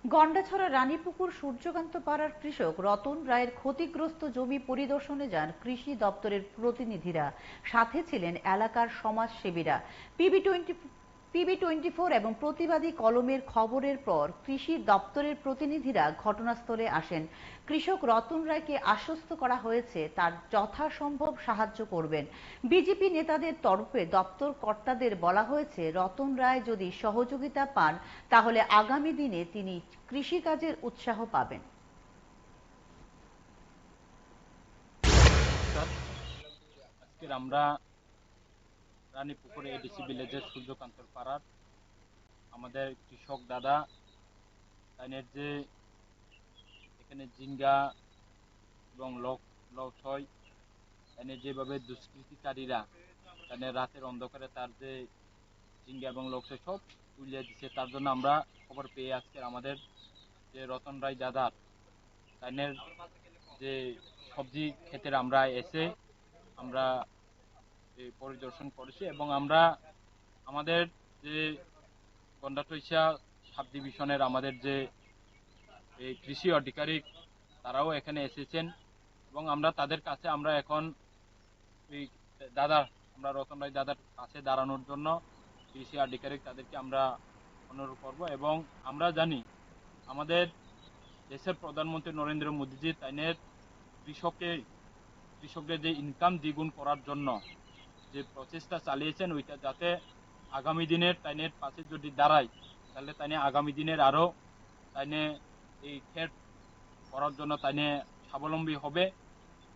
গন্ডাছড়া রানীপুকুর সূর্যকান্ত পাড়ার কৃষক রতন রায়ের ক্ষতিগ্রস্ত জমি পরিদর্শনে যান কৃষি দপ্তরের প্রতিনিধিরা। সাথে ছিলেন এলাকার সমাজসেবীরা। পিবি 24 এবং প্রতিবাদী কলমের খবরের পর কৃষি দপ্তরের প্রতিনিধিরা ঘটনাস্থলে আসেন। কৃষক রতন রায়কে আশ্বস্ত করা হয়েছে তার যথাসম্ভব সাহায্য করবেন। বিজেপি নেতাদের তরফে দপ্তর কর্তাদের বলা হয়েছে, রতন রায় যদি সহযোগিতা পান তাহলে আগামী দিনে তিনি কৃষিকাজের উৎসাহ পাবেন। আজকের আমরা রানীপুকুরে এডিসি ভিলেজের সূর্যকান্তর পাড়ার আমাদের কৃষক দাদা তাইনের যে এখানে জিঙ্গা এবং লসয় তাইনের যেভাবে দুষ্কৃতিকারীরা তাইনের রাতের অন্ধকারে তার যে জিঙ্গা এবং লসয় সব তুলিয়ে দিচ্ছে, তার জন্য আমরা খবর পেয়ে আজকের আমাদের যে রতন রায় দাদার তাইনের যে সবজি ক্ষেতের আমরা এসে আমরা পরিদর্শন করেছি এবং আমরা আমাদের যে গন্ডাটৈসা সাব ডিভিশনের আমাদের যে কৃষি আধিকারিক তারাও এখানে এসেছেন এবং আমরা তাদের কাছে আমরা এখন এই দাদার আমরা রতন রায় দাদার কাছে দাঁড়ানোর জন্য কৃষি আধিকারিক তাদেরকে আমরা অনুরোধ করব। এবং আমরা জানি আমাদের দেশের প্রধানমন্ত্রী নরেন্দ্র মোদীজি তাইনের কৃষকদের যে ইনকাম দ্বিগুণ করার জন্য যে প্রচেষ্টা চালিয়েছেন, ওইটা যাতে আগামী দিনের তাইনের পাশে যদি দাঁড়ায় তাহলে তাইনে আগামী দিনের আরো তাইনে এই ক্ষেত করার জন্য তাইনে স্বাবলম্বী হবে।